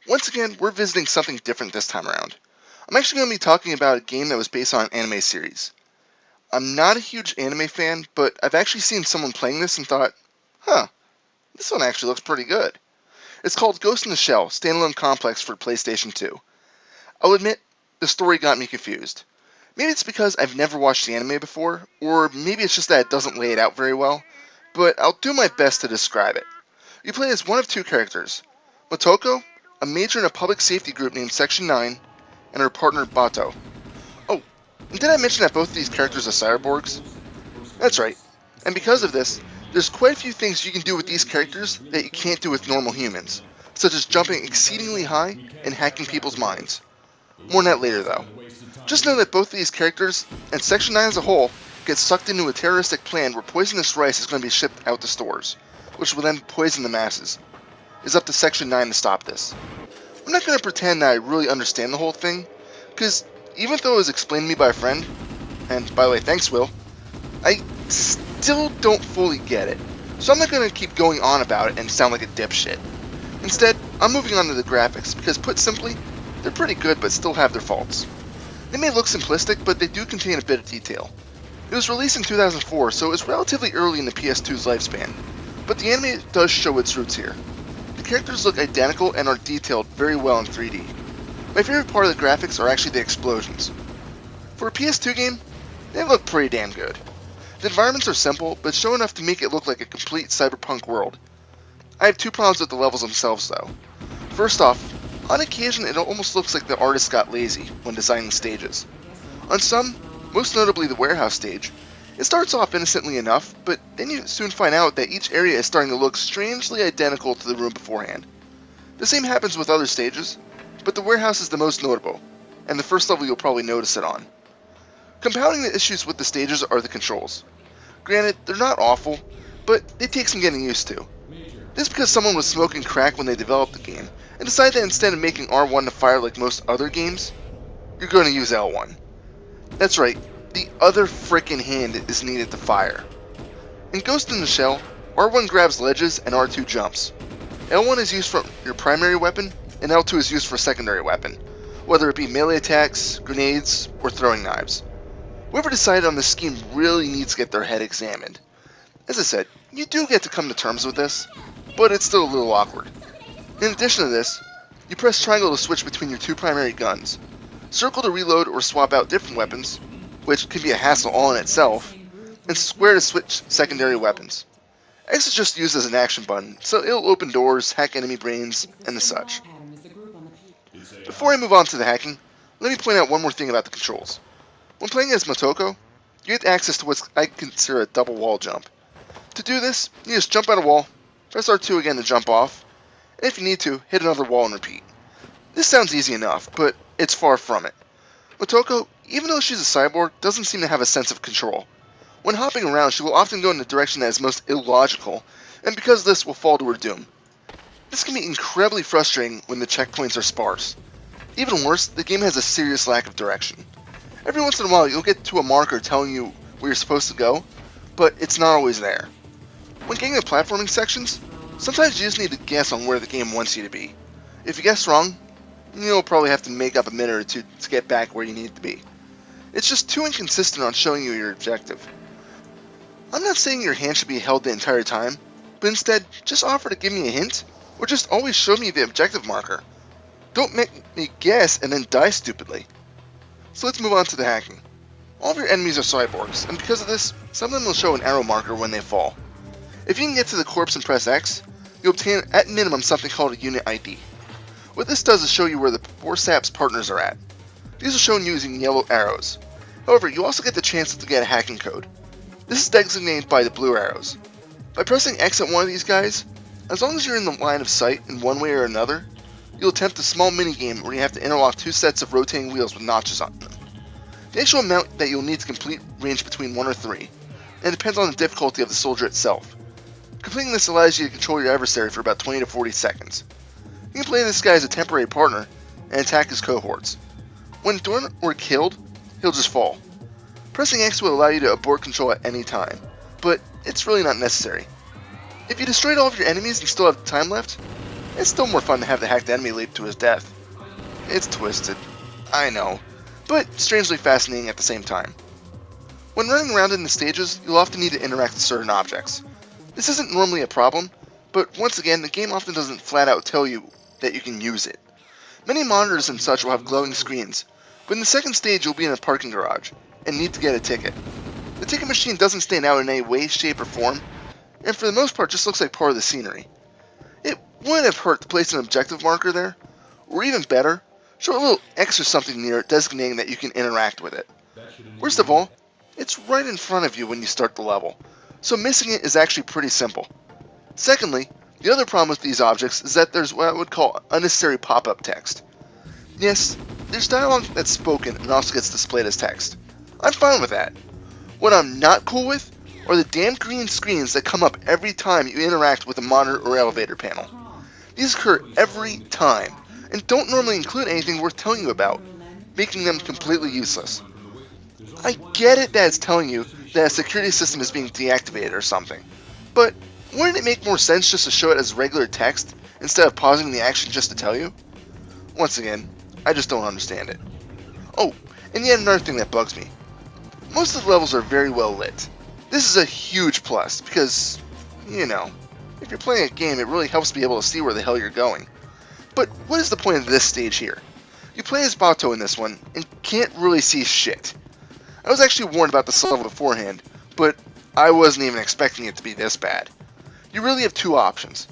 Once again, we're visiting something different this time around. I'm actually going to be talking about a game that was based on an anime series. I'm not a huge anime fan, but I've actually seen someone playing this and thought, huh, this one actually looks pretty good. It's called Ghost in the Shell Standalone Complex for PlayStation 2. I'll admit, the story got me confused. Maybe it's because I've never watched the anime before, or maybe it's just that it doesn't lay it out very well, but I'll do my best to describe it. You play as one of two characters, Motoko, a major in a public safety group named Section 9, and her partner Bato. Oh, and did I mention that both of these characters are cyborgs? That's right. And because of this, there's quite a few things you can do with these characters that you can't do with normal humans, such as jumping exceedingly high and hacking people's minds. More on that later though. Just know that both of these characters, and Section 9 as a whole, get sucked into a terroristic plan where poisonous rice is going to be shipped out to stores, which will then poison the masses. It's up to Section 9 to stop this. I'm not going to pretend that I really understand the whole thing, because even though it was explained to me by a friend, and by the way, thanks Will, I still don't fully get it. So I'm not going to keep going on about it and sound like a dipshit. Instead, I'm moving on to the graphics, because put simply, they're pretty good but still have their faults. They may look simplistic, but they do contain a bit of detail. It was released in 2004, so it was relatively early in the PS2's lifespan, but the anime does show its roots here. The characters look identical and are detailed very well in 3D. My favorite part of the graphics are actually the explosions. For a PS2 game, they look pretty damn good. The environments are simple, but show enough to make it look like a complete cyberpunk world. I have two problems with the levels themselves though. First off, on occasion it almost looks like the artist got lazy when designing stages. On some, most notably the warehouse stage, it starts off innocently enough, but then you soon find out that each area is starting to look strangely identical to the room beforehand. The same happens with other stages, but the warehouse is the most notable, and the first level you'll probably notice it on. Compounding the issues with the stages are the controls. Granted, they're not awful, but they take some getting used to. This is because someone was smoking crack when they developed the game, and decided that instead of making R1 to fire like most other games, you're going to use L1. That's right, the other frickin' hand is needed to fire. In Ghost in the Shell, R1 grabs ledges and R2 jumps. L1 is used for your primary weapon, and L2 is used for a secondary weapon, whether it be melee attacks, grenades, or throwing knives. Whoever decided on this scheme really needs to get their head examined. As I said, you do get to come to terms with this, but it's still a little awkward. In addition to this, you press triangle to switch between your two primary guns, circle to reload or swap out different weapons, which can be a hassle all in itself, and square to switch secondary weapons. X is just used as an action button, so it'll open doors, hack enemy brains, and the such. Before I move on to the hacking, let me point out one more thing about the controls. When playing as Motoko, you get access to what I consider a double wall jump. To do this, you just jump at a wall, press R2 again to jump off, and if you need to, hit another wall and repeat. This sounds easy enough, but it's far from it. Motoko, even though she's a cyborg, doesn't seem to have a sense of control. When hopping around, she will often go in the direction that is most illogical, and because of this will fall to her doom. This can be incredibly frustrating when the checkpoints are sparse. Even worse, the game has a serious lack of direction. Every once in a while you'll get to a marker telling you where you're supposed to go, but it's not always there. When getting to platforming sections, sometimes you just need to guess on where the game wants you to be. If you guess wrong, you'll probably have to make up a minute or two to get back where you need to be. It's just too inconsistent on showing you your objective. I'm not saying your hand should be held the entire time, but instead, just offer to give me a hint, or just always show me the objective marker. Don't make me guess and then die stupidly. So let's move on to the hacking. All of your enemies are cyborgs, and because of this, some of them will show an arrow marker when they fall. If you can get to the corpse and press X, you'll obtain at minimum something called a unit ID. What this does is show you where the poor sap's partners are at. These are shown using yellow arrows. However, you also get the chance to get a hacking code. This is designated by the blue arrows. By pressing X at one of these guys, as long as you're in the line of sight in one way or another, you'll attempt a small minigame where you have to interlock two sets of rotating wheels with notches on them. The actual amount that you'll need to complete range between 1 or 3, and depends on the difficulty of the soldier itself. Completing this allows you to control your adversary for about 20 to 40 seconds. You can play this guy as a temporary partner and attack his cohorts. When done or killed, he'll just fall. Pressing X will allow you to abort control at any time, but it's really not necessary. If you destroyed all of your enemies and still have time left, it's still more fun to have the hacked enemy lead to his death. It's twisted, I know, but strangely fascinating at the same time. When running around in the stages, you'll often need to interact with certain objects. This isn't normally a problem, but once again, the game often doesn't flat out tell you that you can use it. Many monitors and such will have glowing screens, but in the second stage you'll be in a parking garage and need to get a ticket. The ticket machine doesn't stand out in any way, shape, or form, and for the most part just looks like part of the scenery. It wouldn't have hurt to place an objective marker there, or even better, show a little X or something near it designating that you can interact with it. Worst of all, it's right in front of you when you start the level, so missing it is actually pretty simple. Secondly, the other problem with these objects is that there's what I would call unnecessary pop-up text. Yes, there's dialogue that's spoken and also gets displayed as text. I'm fine with that. What I'm not cool with are the damn green screens that come up every time you interact with a monitor or elevator panel. These occur every time, and don't normally include anything worth telling you about, making them completely useless. I get it that it's telling you that a security system is being deactivated or something, but wouldn't it make more sense just to show it as regular text instead of pausing the action just to tell you? Once again, I just don't understand it. Oh, and yet another thing that bugs me. Most of the levels are very well lit. This is a huge plus because, you know, if you're playing a game it really helps be able to see where the hell you're going. But what is the point of this stage here? You play as Batou in this one and can't really see shit. I was actually warned about this level beforehand, but I wasn't even expecting it to be this bad. You really have two options.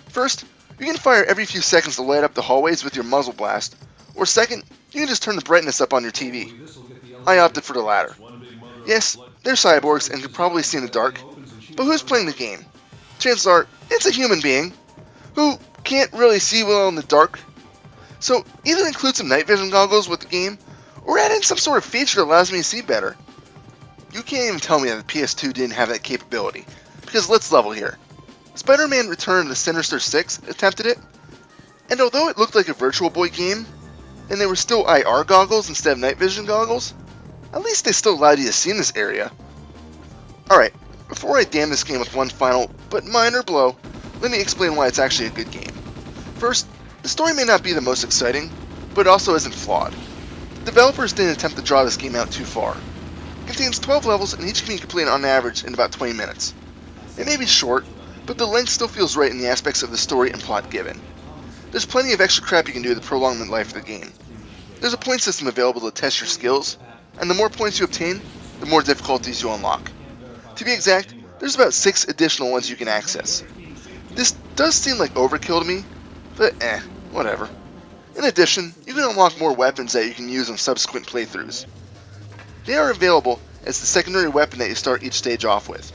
First, you can fire every few seconds to light up the hallways with your muzzle blast, or second, you can just turn the brightness up on your TV. I opted for the latter. Yes, they're cyborgs and can probably see in the dark, but who's playing the game? Chances are, it's a human being, who can't really see well in the dark. So either include some night vision goggles with the game, or add in some sort of feature that allows me to see better. You can't even tell me that the PS2 didn't have that capability, because let's level here. Spider-Man Return to Sinister Six attempted it, and although it looked like a Virtual Boy game, and they were still IR goggles instead of night vision goggles, at least they still allowed you to see in this area. Alright, before I damn this game with one final, but minor blow, let me explain why it's actually a good game. First, the story may not be the most exciting, but it also isn't flawed. The developers didn't attempt to draw this game out too far. It contains 12 levels and each can be completed on average in about 20 minutes. It may be short, but the length still feels right in the aspects of the story and plot given. There's plenty of extra crap you can do to prolong the life of the game. There's a point system available to test your skills, and the more points you obtain, the more difficulties you unlock. To be exact, there's about 6 additional ones you can access. This does seem like overkill to me, but whatever. In addition, you can unlock more weapons that you can use on subsequent playthroughs. They are available as the secondary weapon that you start each stage off with.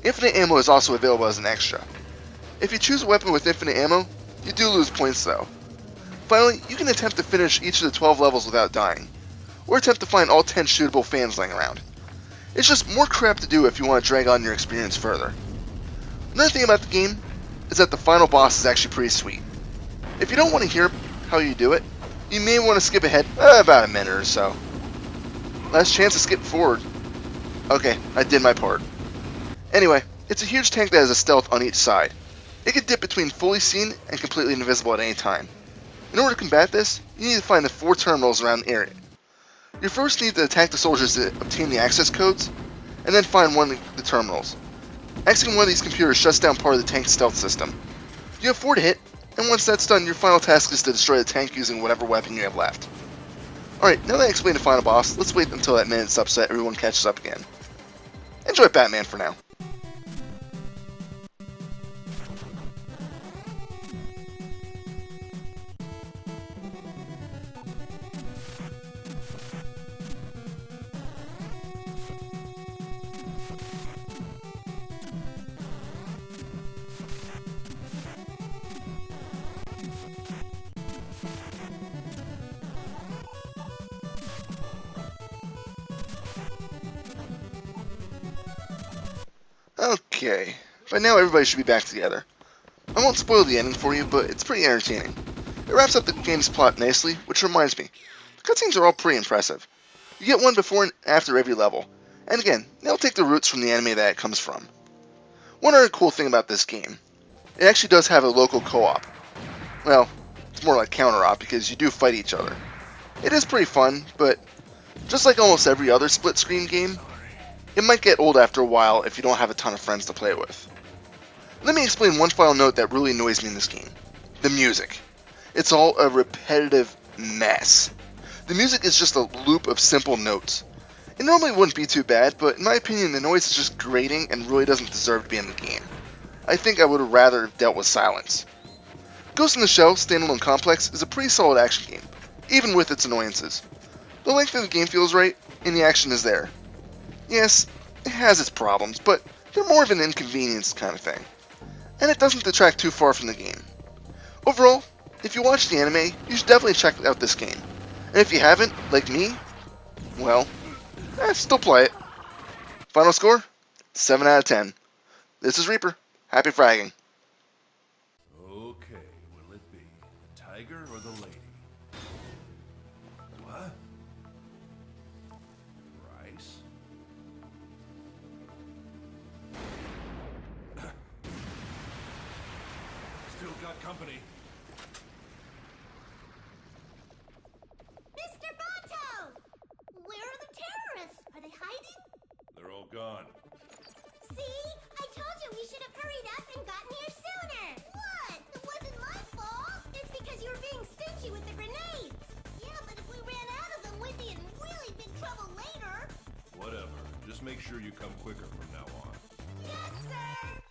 Infinite ammo is also available as an extra. If you choose a weapon with infinite ammo, you do lose points though. Finally, you can attempt to finish each of the 12 levels without dying, or attempt to find all 10 shootable fans laying around. It's just more crap to do if you want to drag on your experience further. Another thing about the game is that the final boss is actually pretty sweet. If you don't want to hear how you do it, you may want to skip ahead about a minute or so. Last chance to skip forward. Okay, I did my part. Anyway, it's a huge tank that has a stealth on each side. It can dip between fully seen and completely invisible at any time. In order to combat this, you need to find the 4 terminals around the area. You first need to attack the soldiers to obtain the access codes, and then find one of the terminals. Accessing one of these computers shuts down part of the tank's stealth system. You have 4 to hit, and once that's done, your final task is to destroy the tank using whatever weapon you have left. Alright, now that I explained the final boss, let's wait until that minute's up so that everyone catches up again. Enjoy Batman for now. Okay, by now everybody should be back together. I won't spoil the ending for you, but it's pretty entertaining. It wraps up the game's plot nicely, which reminds me, the cutscenes are all pretty impressive. You get one before and after every level, and again, they'll take the roots from the anime that it comes from. One other cool thing about this game, it actually does have a local co-op. Well, it's more like counter-op because you do fight each other. It is pretty fun, but just like almost every other split-screen game, it might get old after a while if you don't have a ton of friends to play it with. Let me explain one final note that really annoys me in this game. The music. It's all a repetitive mess. The music is just a loop of simple notes. It normally wouldn't be too bad, but in my opinion the noise is just grating and really doesn't deserve to be in the game. I think I would have rather have dealt with silence. Ghost in the Shell Standalone Complex is a pretty solid action game, even with its annoyances. The length of the game feels right, and the action is there. Yes, it has its problems, but they're more of an inconvenience kind of thing. And it doesn't detract too far from the game. Overall, if you watch the anime, you should definitely check out this game. And if you haven't, like me, well, still play it. Final score? 7 out of 10. This is Reaper. Happy fragging. Okay, will it be the tiger or the lady? What? Rice? Still got company. Mr. Bato! Where are the terrorists? Are they hiding? They're all gone. See? I told you we should have hurried up and gotten here sooner! What? It wasn't my fault! It's because you were being stingy with the grenades! Yeah, but if we ran out of them, we'd be in really big trouble later! Whatever. Just make sure you come quicker from now on. Yes, sir!